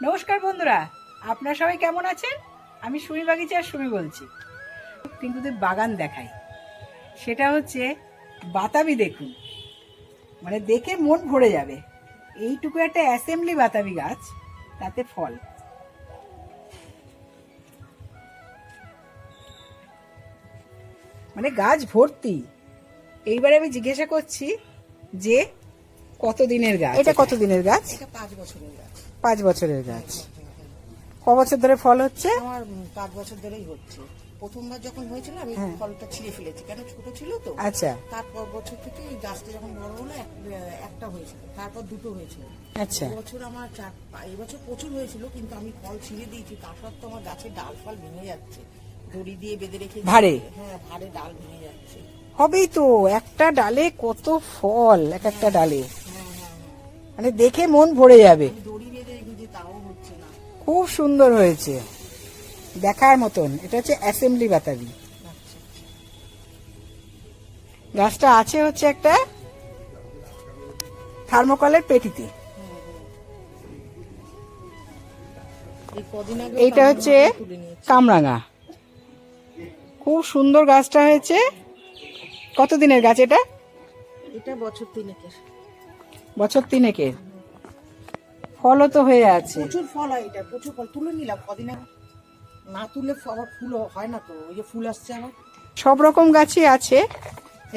নমস্কার বন্ধুরা, আপনারা সবাই কেমন আছেন? আমি সুমি বাগিচার সুমি বলছি। টিঙ্কুদের বাগান দেখাই, সেটা হচ্ছে বাতাবি। দেখুন, মানে দেখে মন ভরে যাবে। এইটুকু একটা অ্যাসেম্বলি বাতাবি গাছ, তাতে ফল। মানে গাছ ভর্তি। এইবারে আমি জিজ্ঞাসা করছি যে কতদিনের গাছ? এটা কতদিনের গাছ? এটা 5 বছরের গাছ। 5 বছরের গাছ। ক বছর ধরে ফল হচ্ছে? আমার 5 বছর ধরেই হচ্ছে। প্রথমবার যখন হয়েছিল আমি ফলটা ছিঁড়ে ফেলেছি, কেন ছোট ছিল তো। আচ্ছা তারপর বছর থেকে এই গাছটা যখন বড় হলো একটা হয়েছিল, তারপর দুটো হয়েছিল। আচ্ছা, বছর আমার এই বছর প্রচুর হয়েছিল, কিন্তু আমি ফল ছিঁড়ে দিয়েছি। তার সত্ত্বেও আমার গাছের ডাল ফাল ভেঙে যাচ্ছে, দড়ি দিয়ে বেঁধে রেখে। ভারে? হ্যাঁ, ভারে ডাল ভেঙে যাচ্ছে। হবেই তো, একটা ডালে কত ফল, এক একটা ডালে। মানে দেখে মন ভরে যাবে। দড়ি বেঁধে রেখেছি, তাও হচ্ছে না। খুব সুন্দর হয়েছে, দেখার মতন। এটা হচ্ছে অ্যাসেম্বলি বাতাবি। গাছটা আছে হচ্ছে একটা থার্মোকলের পেটিতে। এইটা হচ্ছে কামরাঙা। খুব সুন্দর গাছটা হয়েছে। কতদিনের গাছ এটা? এটা বছর 3-এর। বছর 3-এর। ফলও তো হয়ে আছে, প্রচুর ফল হয়। এটা প্রচুর ফল তুলে নিলাম কদিন আগে। না তুললে আবার ফুল হয় না তো, ওই যে ফুল আসছে আবার। সব রকম গাছই আছে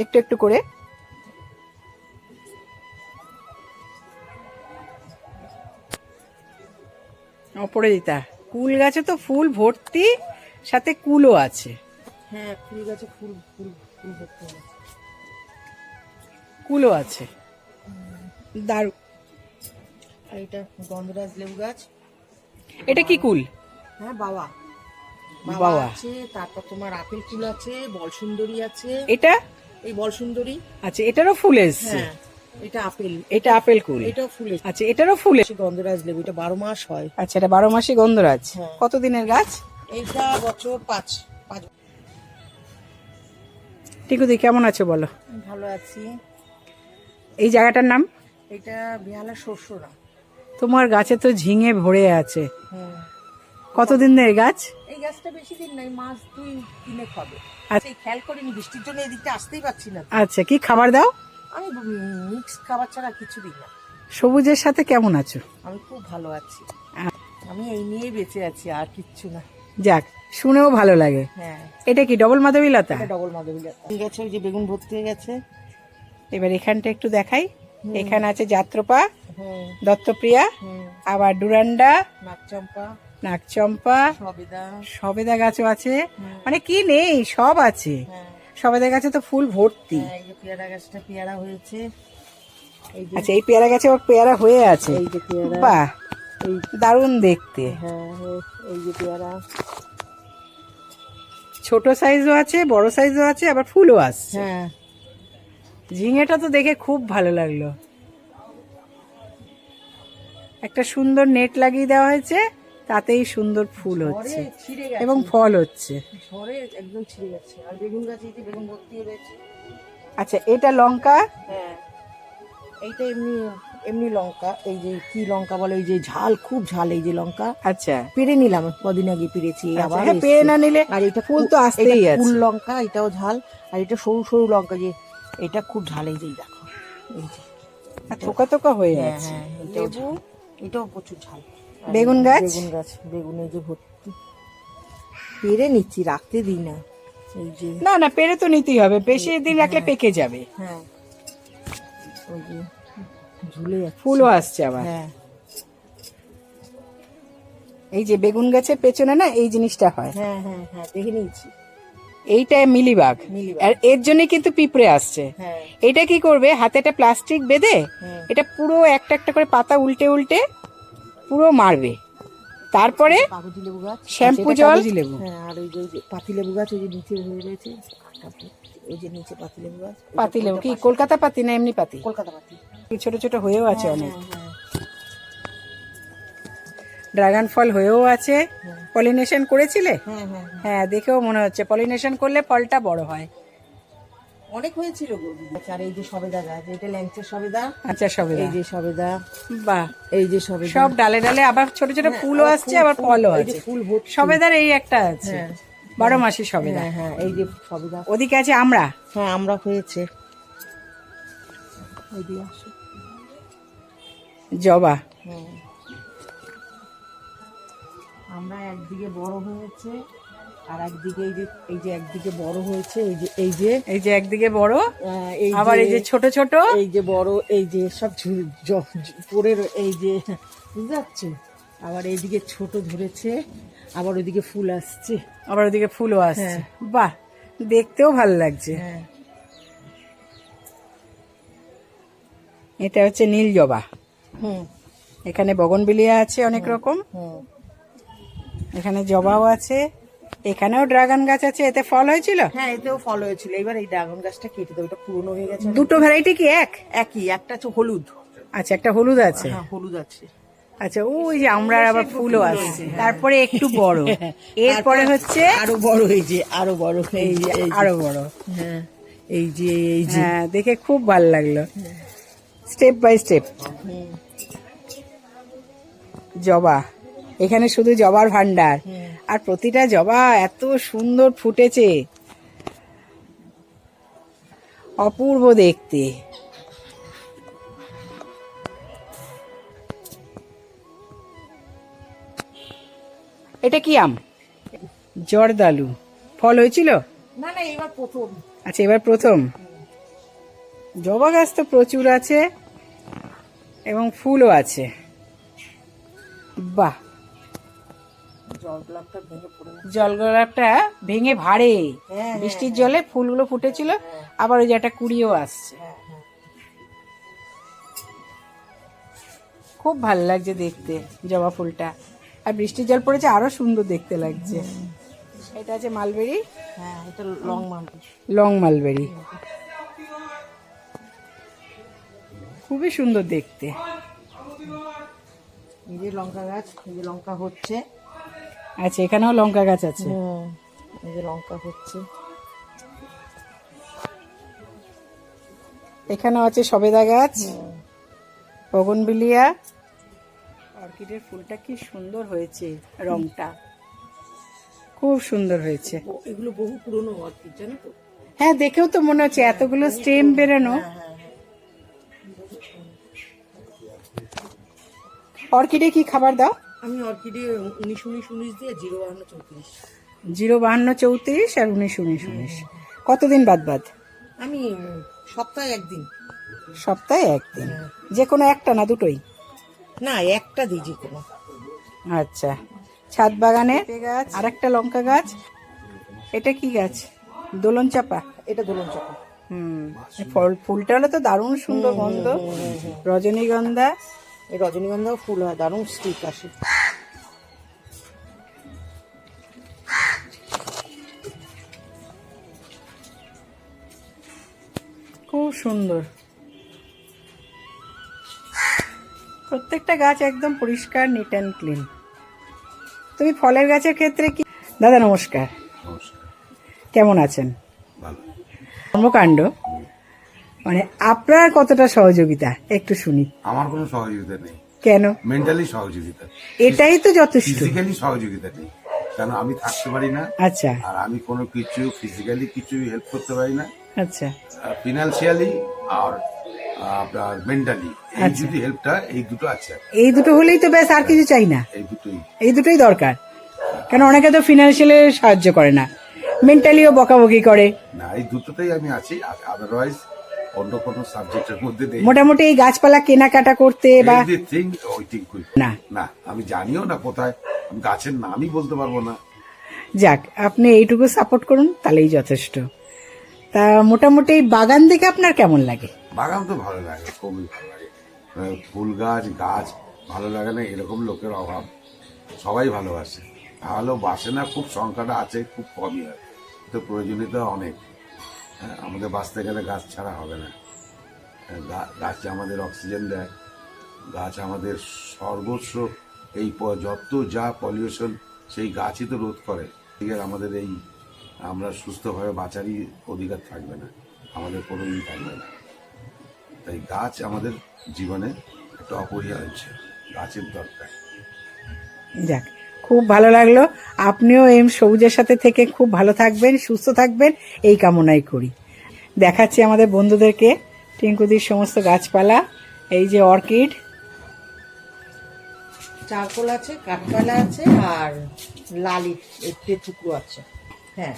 একটু একটু করে। অপরাজিতা কুল গাছে তো ফুল ভর্তি, সাথে কুলও আছে। হ্যাঁ, ফুল গাছে ফুল ফুল ফুল ভর্তি আছে, কুলও আছে, দারুণ। আর এটা গন্ধরাজ লেবু গাছ। এটা কি কুল? হ্যাঁ, বাবা বাবা আছে। তারপর তোমার আপেল কুল আছে, বলসুন্দরী আছে। এটা এই বলসুন্দরী। আচ্ছা, এটারও ফুল এসছে। হ্যাঁ, এটা আপেল। এটা আপেল কুল। এটাও ফুল এসছে। আচ্ছা, এটারও ফুল। গন্ধরাজ লেবু, এটা 12 মাস হয়। আচ্ছা, এটা 12 মাসি গন্ধরাজ। হ্যাঁ। কতদিনের গাছ? এইটা বছর 5। টিকুদি কেমন আছো বলো? ভালো আছি। এই জায়গাটার নাম? এটা বেহালা শস্যরা। তোমার গাছে তো ঝিঙে ভরে আছে। হ্যাঁ। কতদিনের গাছ? এই গাছটা বেশি দিন নাই, মাস 2-3 হবে। আচ্ছা। এই খেয়াল করিনি, বৃষ্টির জন্য এদিকটা আসতেই পারছি না। আচ্ছা, কি খাবার দাও? আমি মিক্স খাবার ছাড়া কিছু দিই না। সবুজের সাথে কেমন আছো? আমি খুব ভালো আছি। আমি এই নিয়েই বেঁচে আছি, আর কিচ্ছু না। যাক, শুনেও ভালো লাগে। হ্যাঁ। এটা কি ডবল মাধবী লতা? এটা ডবল মাধবী লতা। ঠিক আছে, ওই যে বেগুন ভর্তি হয়ে গেছে। এবার এখানটা একটু দেখাই। এখানে আছে যাত্রপা, হুম, দত্তপ্রিয়া, হুম, আবার ডুরান্ডা, নাকচম্পা, নাকচম্পা, সবেদা। সবেদা গাছও আছে। মানে কি নেই, সব আছে। হ্যাঁ, সবেদা গাছে তো ফুল ভর্তি। হ্যাঁ, এই যে পেয়ারা গাছটা পেয়ারা হয়েছে। এই যে, আচ্ছা, এই পেয়ারা গাছে ওর পেয়ারা হয়ে আছে। এই যে পেয়ারা। বাহ, এই, দারুণ দেখতে। হ্যাঁ, এই যে পেয়ারা। ছোট সাইজও আছে, বড় সাইজও আছে, আবার ফুলও আসছে। হ্যাঁ, ঝিঙেটা তো দেখে খুব ভালো লাগলো। একটা সুন্দর নেট লাগিয়ে দেওয়া হয়েছে, তাতেই সুন্দর ফুল হচ্ছে ঝড়ে ছিঁড়ে গেছে। এবং ফল হচ্ছে। ঝড়ে একদম ছিঁড়ে গেছে। আর বেগুন গাছে এই যে বেগুন ভর্তি হয়ে রয়েছে। আচ্ছা, এটা লঙ্কা। হ্যাঁ, এইটা এমনি এমনি লঙ্কা। এই যে কি লঙ্কা বলে, ওই যে ঝাল, খুব ঝাল এই যে লঙ্কা। আচ্ছা, পেরে নিলাম কদিন আগে, পেরেছি আবার। হ্যাঁ, পেরে না নিলে আর এটা ফুল তো আসতেই আছে। ফুল লঙ্কা, এটাও ঝাল। আর এটা সরু সরু লঙ্কা, যে এটা খুব ঝাল। এই যে দেখো, এই যে থোকা থোকা হয়ে হ্যাঁ, আছে। হ্যাঁ, এটাও ঝাল। এটাও প্রচুর ঝাল। আর বেগুন গাছ? বেগুন গাছ, বেগুন এই যে ভর্তি। পেরে নিচ্ছি, রাখতে দিই না। এই যে, না না, পেরে তো নিতেই হবে, বেশি দিন রাখলে পেকে যাবে। হ্যাঁ, ওই যে ঝুলে যাচ্ছে। ফুলও আসছে আবার। হ্যাঁ, এই যে বেগুন গাছের পেছনে না এই জিনিসটা হয়, হ্যাঁ, হ্যাঁ, হ্যাঁ, দেখে নিয়েছি। এইটা মিলিবাগ। মিলিবাগ। আর এর জন্য কিন্তু পিঁপড়ে আসছে। হ্যাঁ, এটা কি করবে, হাতে একটা প্লাস্টিক বেঁধে হ্যাঁ। এটা পুরো একটা একটা করে পাতা উল্টে উল্টে পুরো মারবে। তারপরে কাগজি লেবু গাছ, শ্যাম্পু আচ্ছা, এটা জল। কাগজি লেবু। হ্যাঁ, আর ওই যে পাতি লেবু গাছ, ওই যে নিচে হয়ে রয়েছে। ওই যে নিচে পাতি লেবু গাছ। পাতি লেবু কি কলকাতা পাতি না এমনি পাতি? কলকাতা পাতি। ছোট ছোট হয়েও আছে হ্যাঁ, অনেক। হ্যাঁ, হ্যাঁ। ড্রাগন ফল হয়েও আছে। পলিনেশন করেছিলে? হ্যাঁ, হ্যাঁ, হ্যাঁ। হ্যাঁ, দেখেও মনে হচ্ছে পলিনেশন করলে ফলটা বড় হয়। অনেক হয়েছিল গো। আর এই যে সবেদা গাছ, এটা ল্যাংচার সবেদা, আচ্ছা সবে এই যে সবেদা, বাহ, এই যে সবেদা, সব ডালে ডালে আবার ছোট ছোট ফুলও আসছে, আবার ফলও এই যে আছে। ফুল ভর্তি। সবেদার এই একটা আছে, হ্যাঁ। 12 মাসি সবেদা। হ্যাঁ হ্যাঁ, এই যে সবেদা। ওদিকে আছে আমরা, হ্যাঁ আমরা হয়েছে। ওইদিকে আসো। জবা, হ্যাঁ। আমরা একদিকে বড় হয়েছে, আর একদিকে এই যে একদিকে বড় হয়েছে, এই যে একদিকে বড়, এই আবার এই যে ছোট ছোট, এই যে বড়, এই যে সব পরের, এই যে বুঝতে পারছো, আবার এইদিকে ছোট ধরেছে, আবার ওইদিকে ফুল আসছে। আবার ওদিকে ফুলও আসছে। হ্যাঁ। বাহ, দেখতেও ভালো লাগছে। হ্যাঁ। এটা হচ্ছে নীল জবা। হুম এখানে বগনবিলিয়া আছে অনেক রকম, হুম। এখানে জবাও আছে, এখানেও ড্রাগন গাছ আছে। এতে ফল হয়েছিল? হ্যাঁ, এতেও ফল হয়েছিল। এবার এই ড্রাগন গাছটা কেটে দেবো, এটা পুরনো হয়ে গেছে। দুটো ভ্যারাইটি কি এক? একই, একটা হচ্ছে হলুদ। আচ্ছা, একটা হলুদ আছে। হ্যাঁ হলুদ আছে। আচ্ছা, ওই যে আমরা আবার ফুলও আছে। তারপরে একটু বড়, এরপরে হচ্ছে আরো বড়, এই যে আরো বড়, এই যে আরো বড়। হ্যাঁ, এই যে এই যে হ্যাঁ, দেখে খুব ভালো লাগলো। স্টেপ বাই স্টেপ জবা, এখানে শুধু জবার ভান্ডার, আর প্রতিটা জবা এত সুন্দর ফুটেছে, অপূর্ব দেখতে। এটা কি আম? জর্দালু। ফল হয়েছিল? না না, এবার প্রথম। আচ্ছা, এবার প্রথম। জবা গাছ তো প্রচুর আছে এবং ফুলও আছে। বাহ, জল গোলাপটা ভেঙে পড়ে গেছে। জল গোলাপটা ভেঙে ভাড়ে, হ্যাঁ, বৃষ্টির জলে ফুলগুলো ফুটেছিল, আবার ওই যে একটা কুড়িও আসছে। হ্যাঁ হ্যাঁ। খুব ভালো লাগছে দেখতে জবা ফুলটা, আর বৃষ্টির জল পড়েছে, আরো সুন্দর দেখতে লাগছে। এটা আছে মালবেরি, হ্যাঁ এটা লং মালবেরি। লং মালবেরি, খুবই সুন্দর দেখতে। এই যে লঙ্কা গাছ, এই যে লঙ্কা হচ্ছে। আচ্ছা, এখানেও লঙ্কা গাছ আছে। এই যে লঙ্কা হচ্ছে। এখানেও আছে সবেদা গাছ, বগনবিলিয়া। অর্কিডের ফুলটা কি সুন্দর হয়েছে, রংটা খুব সুন্দর হয়েছে। এগুলো বহু পুরনো অর্কিড, জানো তো? হ্যাঁ, দেখেও তো মনে হচ্ছে এতগুলো স্টেম বেরোনো। অর্কিডে কি খাবার দাও? আমি অর্কিডে 19-19-19 দিয়ে 0-52-34। 0-52-34 আর 19-19-19। কতদিন বাদ বাদ? আমি সপ্তাহে একদিন। সপ্তাহে একদিন? যে কোনো একটা না দুটোই? না, একটা দিই যে কোনো। আচ্ছা, ছাদ বাগানে গাছ, আর একটা লঙ্কা গাছ। এটা কি গাছ? দোলন চাপা। এটা দোলন চাপা। ফুলটা হলো তো দারুণ সুন্দর গন্ধ। রজনীগন্ধা। এই রজনীগন্ধাও ফুল হয়, দারুণ স্টিক আসে। খুব সুন্দর, প্রত্যেকটা গাছ একদম পরিষ্কার, নিট অ্যান্ড ক্লিন। তুমি ফলের গাছের ক্ষেত্রে কি? দাদা নমস্কার। কেমন আছেন? কর্মকাণ্ড মানে আপনার কতটা সহযোগিতা একটু শুনি। আমার কোনো সহযোগিতা নেই। কেন? মেন্টালি সহযোগিতা, এটাই তো যথেষ্ট। ফিজিক্যালি সহযোগিতা নেই, কারণ আমি থাকতে পারি না। আচ্ছা আর আমি কোনো কিছু ফিজিক্যালি কিছু হেল্প করতে পারি না, আচ্ছা ফিনান্সিয়ালি আর আপনার মেন্টালি, এই যদি হেল্পটা, এই দুটো আছে। এই দুটো হলেই তো ব্যাস, আর কিছু চাই না। এই দুটোই দরকার, কারণ অনেকে তো ফিনান্সিয়ালি সাহায্য করে না, মেন্টালিও বকাবকি করে না। এই দুটোতেই আমি আছি, আদারওয়াইজ অন্য কোনো সাবজেক্টের মধ্যে নেই। মোটামুটি এই গাছপালা কেনাকাটা করতে বা এভরিথিং ওইটিং করি না। না, আমি জানিও না কোথায়, আমি গাছের নামই বলতে পারবো না। যাক, আপনি এইটুকু সাপোর্ট করুন, তাহলেই যথেষ্ট। তা মোটামুটি এই বাগান দেখে আপনার কেমন লাগে? বাগান তো ভালো লাগে, খুবই ভালো লাগে। ফুল গাছ গাছ ভালো লাগে না এরকম লোকের অভাব, সবাই ভালোবাসে। ভালোবাসে না খুব সংখ্যাটা আছে, খুব কমই হয়, তো প্রয়োজনীয়তা অনেক। আমাদের বাঁচতে গেলে গাছ ছাড়া হবে না। গাছ আমাদের অক্সিজেন দেয়, গাছ আমাদের সর্বস্ব। এই যত যা পলিউশন, সেই গাছই তো রোধ করে। ঠিক আছে, আমাদের এই আমরা সুস্থভাবে বাঁচারই অধিকার থাকবে না। আমাদের কোনো থাকবে না। তাই গাছ আমাদের জীবনে একটা অপরিহার্য, গাছের দরকার। যাক, খুব ভালো লাগলো। আপনিও এই সবুজের সাথে থেকে খুব ভালো থাকবেন, সুস্থ থাকবেন, এই কামনাই করি। দেখাচ্ছি আমাদের বন্ধুদেরকে টিঙ্কুদির সমস্ত গাছপালা। এই যে অর্কিড, চারকোল আছে, কাঠকলা আছে, আর লালি টুকরো আছে। হ্যাঁ,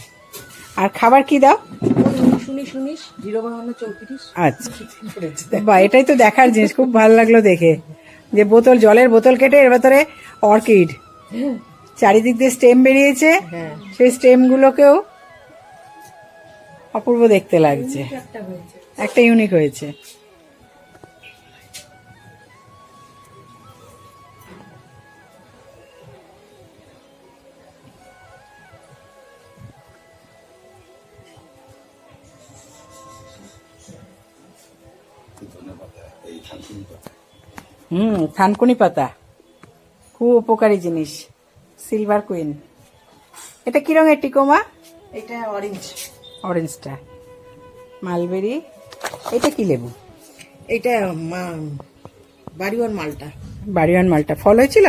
আর খাবার কি দাও? শুনিস 05234। আচ্ছা, বা এটাই তো দেখার জিনিস। খুব ভালো লাগলো দেখে যে বোতল, জলের বোতল কেটে এর ভেতরে অর্কিড, চারিদিক দিয়ে স্টেম বেরিয়েছে। হ্যাঁ, সেই স্টেম গুলোকেও অপূর্ব দেখতে লাগছে, একটা ইউনিক হয়েছে। থানকুনি পাতা খুব উপকারী জিনিস। সিলভার কুইন, এটা কি রঙের টিকোমা? এটা অরেঞ্জ। অরেঞ্জটা মালবেরি। এটা কি লেবু? এটা বাড়িওয়ান মালটা। বাড়িওয়ান মালটা ফল হয়েছিল?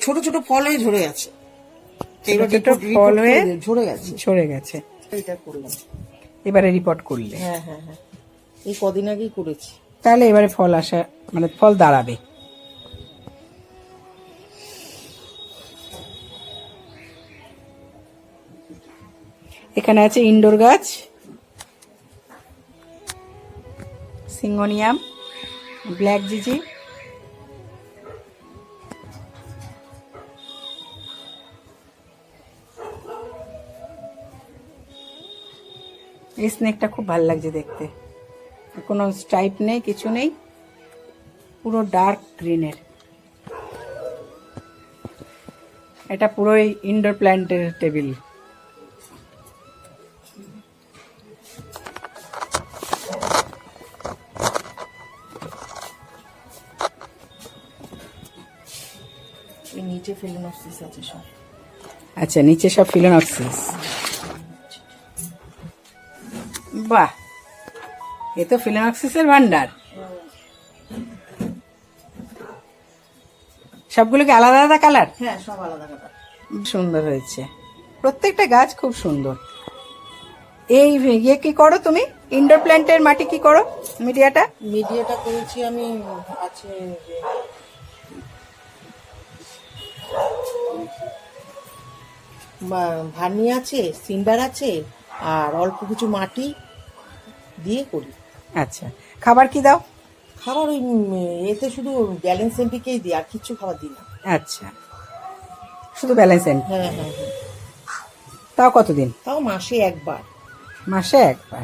ছোট ছোট ফল হয়ে ঝরে গেছে। ছোট ছোট ফল হয়ে ঝরে গেছে। ঝরে গেছে। এটা করলাম, এবারে রিপোর্ট করলে? হ্যাঁ, এই কদিন আগেই করেছি। তাহলে এবারে ফল আসা, মানে ফল দাঁড়াবে। এখানে আছে ইনডোর গাছ, সিঙ্গোনিয়াম, ব্ল্যাক জিজি, এই স্নেকটা খুব ভালো লাগছে দেখতে। কোনো স্ট্রাইপ নেই, কিছু নেই, পুরো ডার্ক গ্রিনের। এটা পুরোই ইনডোর প্ল্যান্টের টেবিল। নিচে ফিলোনক্সিস আছে সব। আচ্ছা, নিচে সব ফিলোনক্সিস। বাহ, এ তো ফিলোনক্সিসের ভান্ডার। সবগুলোকে আলাদা আলাদা কালার? হ্যাঁ, সব আলাদা কালার। সুন্দর হয়েছে, প্রত্যেকটা গাছ খুব সুন্দর। এই ইয়ে কি করো তুমি? ইনডোর প্ল্যান্টের মাটি কি করো? মিডিয়াটা করেছি আমি। আছে ভার্মি আছে, সিন্ডার আছে, আর অল্প কিছু মাটি দিয়ে করি। আচ্ছা, খাবার কি দাও? খাবার ওই এতে শুধু ব্যালেন্স এমপিকেই দিই, আর কিছু খাবার দিই না। আচ্ছা, শুধু ব্যালেন্স এন্ড। হ্যাঁ, তাও কতদিন? তাও মাসে একবার। মাসে একবার।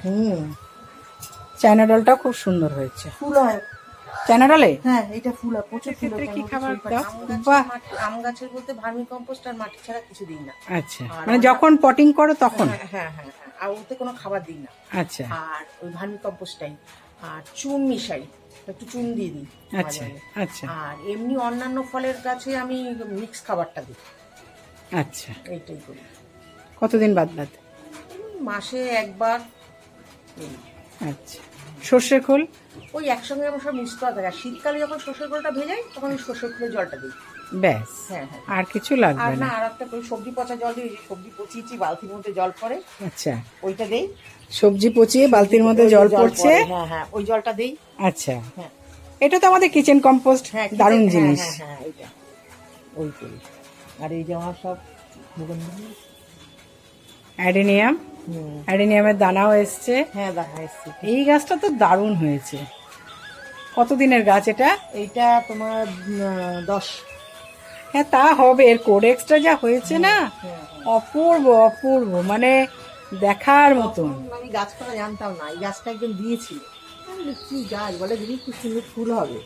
চায়না ডলটাও খুব সুন্দর হয়েছে। ফুল হয় চায়না ডলে? হ্যাঁ, এটা ফুল হয়, প্রচুর ফুল হয়। কি খাবার দাও? বাহ, আম গাছের বলতে ভার্মি কম্পোস্ট আর মাটি ছাড়া কিছু দিই না। আচ্ছা, মানে যখন পটিং করো তখন? হ্যাঁ, আর ওতে কোনো খাবার দিই না। আচ্ছা, আর ওই ভার্মি কম্পোস্টটাই, আর চুন মিশাই, একটু চুন দিয়ে দিই। আচ্ছা, আচ্ছা, আর এমনি অন্যান্য ফলের গাছে আমি মিক্স খাবারটা দিই। আচ্ছা, এইটাই করি। কতদিন বাদ বাদ? মাসে একবার। আচ্ছা, সর্ষে খোল? ওই একসঙ্গে আমার সব মিক্স করা থাকে। আর শীতকালে যখন সর্ষের খোলটা ভেজাই তখন ওই সর্ষের খোলের জলটা দিই। ব্যাস, হ্যাঁ, আর কিছু আর লাগবে না, না? আর একটা সবজি পচা জল দিই। সবজি পচিয়েছি, বালতির মধ্যে জল পড়ে, আচ্ছা, ওইটা দেই। সবজি পচিয়ে বালতির মধ্যে জল পড়ছে? হ্যাঁ, ওই জলটা দেই। আচ্ছা, হ্যাঁ, এটা তো আমাদের কিচেন কম্পোস্ট, দারুণ জিনিস। হ্যাঁ, এইটা ওই করি। আর এই যে আমার সব অ্যাডেনিয়াম, অ্যাডেনিয়ামের দানাও এসছে। হ্যাঁ, দেখা এসছে। এই গাছটা তো দারুণ হয়েছে। কতদিনের গাছ এটা? এইটা তোমার 10। হ্যাঁ, তা হবে। এর কোডেক্সটা যা হয়েছে না, অপূর্ব অপূর্ব, মানে দেখার মতন। আমি গাছপালা জানতাম না, এই গাছটা একজন দিয়েছিল। আমি বলি, কি গাছ? বলে দিদি খুব সুন্দর ফুল হবে।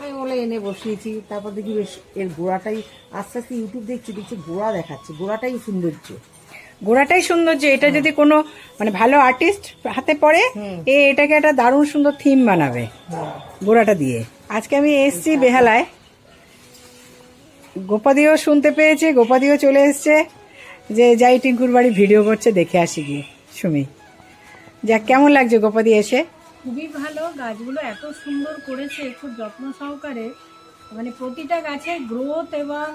আমি বলে এনে বসিয়েছি। তারপর দেখি বেশ এর গোড়াটাই, আস্তে আস্তে ইউটিউব দেখছি গোড়া দেখাচ্ছে, গোড়াটাই সৌন্দর্য। গোড়াটাই সৌন্দর্য। এটা যদি কোনো মানে ভালো আর্টিস্ট হাতে পড়ে, এটাকে একটা দারুণ সুন্দর থিম বানাবে গোড়াটা দিয়ে। আজকে আমি এসছি বেহালায়, গোপাদিও শুনতে পেয়েছে, গোপাদিও চলে এসছে যে যাই টিঙ্কুর বাড়ি ভিডিও করছে, দেখে আসি গিয়ে সুমি। যাক, কেমন লাগছে গোপাদি এসে? খুবই ভালো, গাছগুলো এত সুন্দর করেছে, খুব যত্ন সহকারে, মানে প্রতিটা গাছের গ্রোথ এবং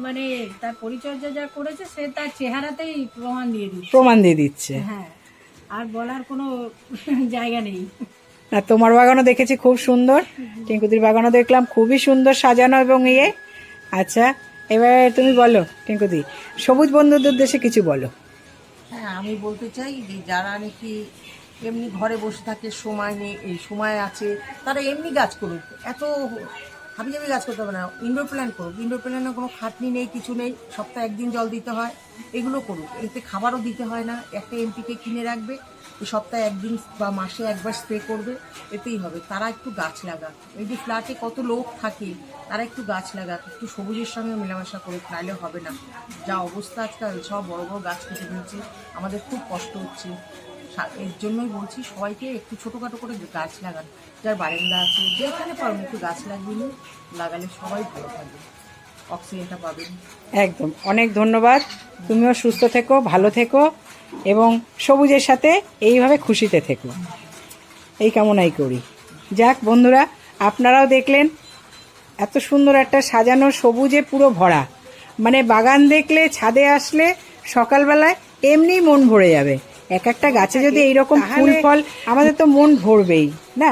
মানে তার পরিচর্যা যা করেছে সে তার চেহারাতেই প্রমাণ দিয়ে দিচ্ছে। হ্যাঁ, আর বলার কোনো জায়গা নেই। না, তোমার বাগানও দেখেছি খুব সুন্দর, টিঙ্কুদির বাগানও দেখলাম খুবই সুন্দর সাজানো এবং ইয়ে। আচ্ছা, এবার তুমি বলো টিঙ্কুদি, সবুজ বন্ধুদের উদ্দেশ্যে কিছু বলো। হ্যাঁ, আমি বলতে চাই যে যারা নাকি এমনি ঘরে বসে থাকে, সময় নেই, এই সময় আছে, তারা এমনি গাছ করুক, এত হাবিজাবি গাছ করতে হবে না, ইনডোর প্ল্যান্ট করুক। ইনডোর প্ল্যান্টে কোনো খাটনি নেই, কিছু নেই, সপ্তাহে একদিন জল দিতে হয়, এগুলো করুক। এতে খাবারও দিতে হয় না, একটা এমপিকে কিনে রাখবে, সপ্তাহে একদিন বা মাসে একবার স্প্রে করবে, এতেই হবে। তারা একটু গাছ লাগাক, এই যে ফ্ল্যাটে কত লোক থাকে, তারা একটু গাছ লাগাক, একটু সবুজের সঙ্গে মেলামেশা করুক, নাহলে হবে না। যা অবস্থা আজকাল, সব বড় বড় গাছ কেটে ফেলছে, আমাদের খুব কষ্ট হচ্ছে। এর জন্যই বলছি সবাইকে একটু ছোটোখাটো করে গাছ লাগান, যার বারান্দা আছে, যেখানে পাবেন একটু গাছ লাগিয়ে নিন, লাগালে সবাই ভালো থাকবে, অক্সিজেনটা পাবেন। একদম, অনেক ধন্যবাদ। তুমিও সুস্থ থেকো, ভালো থেকো এবং সবুজের সাথে এইভাবে খুশিতে থেকো, এই কামনাই করি। যাক বন্ধুরা, আপনারাও দেখলেন এত সুন্দর একটা সাজানো সবুজে পুরো ভরা, মানে বাগান দেখলে, ছাদে আসলে সকালবেলায় এমনি মন ভরে যাবে। এক একটা গাছে যদি এইরকম ফুল ফল, আমাদের তো মন ভরবেই না,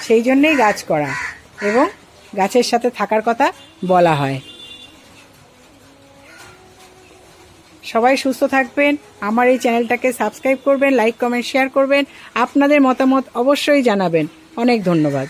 সেই জন্যেই গাছ করা এবং গাছের সাথে থাকার কথা বলা হয়। সবাই সুস্থ থাকবেন, আমার এই চ্যানেলটাকে সাবস্ক্রাইব করবেন, লাইক কমেন্ট শেয়ার করবেন, আপনাদের মতামত অবশ্যই জানাবেন। অনেক ধন্যবাদ।